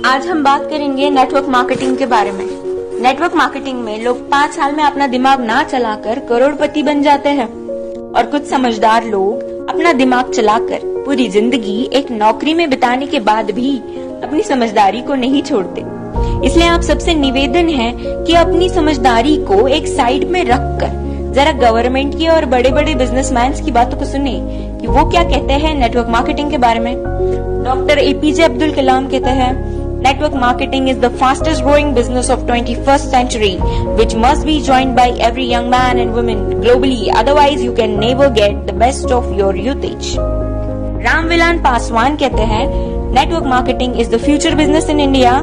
आज हम बात करेंगे नेटवर्क मार्केटिंग के बारे में। नेटवर्क मार्केटिंग में लोग 5 साल में अपना दिमाग ना चलाकर करोड़पति बन जाते हैं और कुछ समझदार लोग अपना दिमाग चलाकर पूरी जिंदगी एक नौकरी में बिताने के बाद भी अपनी समझदारी को नहीं छोड़ते। इसलिए आप सबसे निवेदन है कि अपनी समझदारी को एक साइड में रखकर जरा गवर्नमेंट की और बड़े बड़े बिजनेसमैन की बातों को सुने कि वो क्या कहते हैं नेटवर्क मार्केटिंग के बारे में। डॉक्टर एपीजे अब्दुल कलाम कहते हैं, Network marketing is the fastest growing business of 21st century, which must be joined by every young man and woman globally. Otherwise, you can never get the best of your usage. Ramvilas Paswan कहते हैं, Network marketing is the future business in India.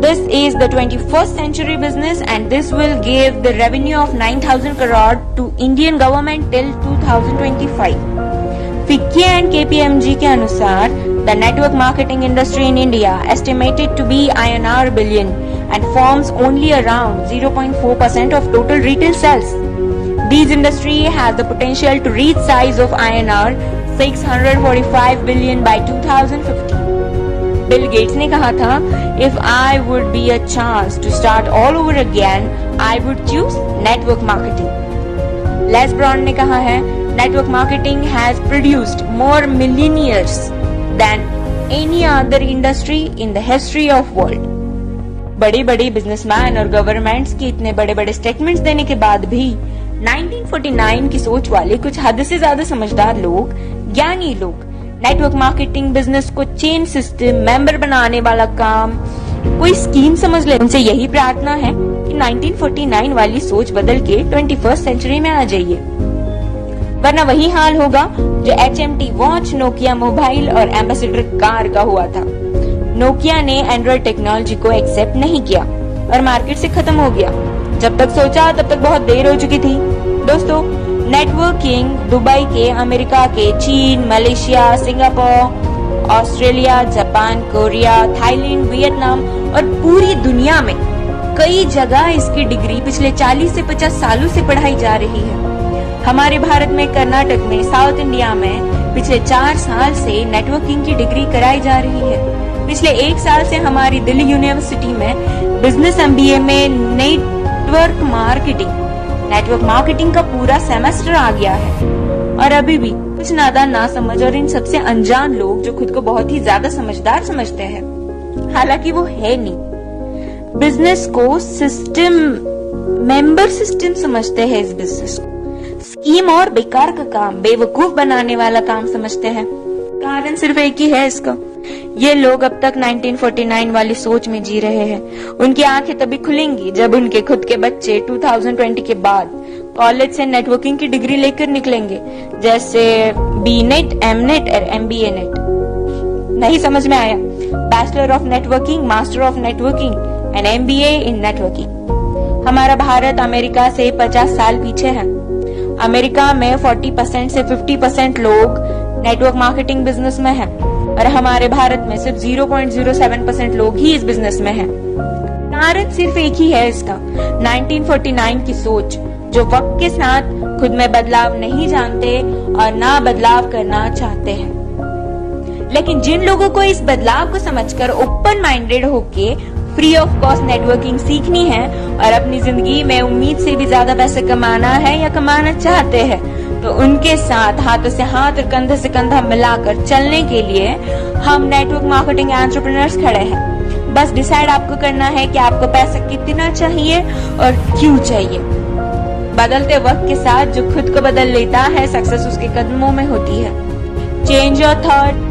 This is the 21st century business, and this will give the revenue of 9,000 crore to Indian government till 2025. FICCI and KPMG के अनुसार the network marketing industry in India estimated to be INR billion and forms only around 0.4% of total retail sales. This industry has the potential to reach size of INR 645 billion by 2050. Bill Gates ने कहा था, if I would be a chance to start all over again, I would choose network marketing. Les Brown ने कहा है, network marketing has produced more millionaires than any other industry in the history of world. बड़े बड़े businessman और governments के इतने बड़े बड़े स्टेटमेंट्स देने के बाद भी 1949 की सोच वाले कुछ हद से ज्यादा समझदार लोग, ज्ञानी लोग नेटवर्क मार्केटिंग बिजनेस को चेन सिस्टम मेंबर बनाने वाला काम कोई स्कीम समझ ले। उनसे यही प्रार्थना है कि 1949 वाली सोच बदल के 21st सेंचुरी में आ जाइए, वरना वही हाल होगा जो HMT वॉच, नोकिया मोबाइल और एम्बेसडर कार का हुआ था। नोकिया ने एंड्रॉइड टेक्नोलॉजी को एक्सेप्ट नहीं किया और मार्केट से खत्म हो गया। जब तक सोचा तब तक बहुत देर हो चुकी थी। दोस्तों, नेटवर्किंग दुबई के, अमेरिका के, चीन, Malaysia, Singapore, Australia, Japan, Korea, Thailand, Vietnam और पूरी दुनिया में कई जगह इसकी डिग्री पिछले 40 से 50 सालों से पढ़ाई जा रही है। हमारे भारत में कर्नाटक में, साउथ इंडिया में पिछले 4 साल से नेटवर्किंग की डिग्री कराई जा रही है। पिछले 1 साल से हमारी दिल्ली यूनिवर्सिटी में बिजनेस MBA में नेटवर्क मार्केटिंग का पूरा सेमेस्टर आ गया है। और अभी भी कुछ नादान ना समझ और इन सबसे अनजान लोग जो खुद को बहुत ही ज्यादा समझदार समझते हैं, हालांकि वो है नहीं। बिजनेस को सिस्टम, मेंबर सिस्टम समझते हैं। इस बिजनेस को स्कीम और बेकार का काम, बेवकूफ बनाने वाला काम समझते हैं। कारण सिर्फ एक ही है इसका, ये लोग अब तक 1949 वाली सोच में जी रहे हैं। उनकी आंखें तभी खुलेंगी जब उनके खुद के बच्चे 2020 के बाद कॉलेज से नेटवर्किंग की डिग्री लेकर निकलेंगे, जैसे BNet, MNet और MBA नेट। नहीं समझ में आया? Bachelor of networking, master of networking and MBA in networking. हमारा भारत अमेरिका से 50 साल पीछे है। अमेरिका में 40% से 50% लोग नेटवर्क मार्केटिंग बिजनेस में हैं और हमारे भारत में सिर्फ 0.07% लोग ही इस बिजनेस में हैं। कारण सिर्फ एक ही है इसका, 1949 की सोच, जो वक्त के साथ खुद में बदलाव नहीं जानते और ना बदलाव करना चाहते हैं। लेकिन जिन लोगों को इस बदलाव को समझकर ओपन माइंडेड होके फ्री ऑफ कॉस्ट नेटवर्किंग सीखनी है और अपनी जिंदगी में उम्मीद से भी ज्यादा पैसे कमाना है या कमाना चाहते हैं, तो उनके साथ हाथों से हाथ और कंधे से कंधा मिलाकर चलने के लिए हम नेटवर्क मार्केटिंग एंटरप्रेन्योर्स खड़े हैं। बस डिसाइड आपको करना है कि आपको पैसा कितना चाहिए और क्यों चाहिए। बदलते वक्त के साथ जो खुद को बदल लेता है, सक्सेस उसके कदमों में होती है। Change your thought,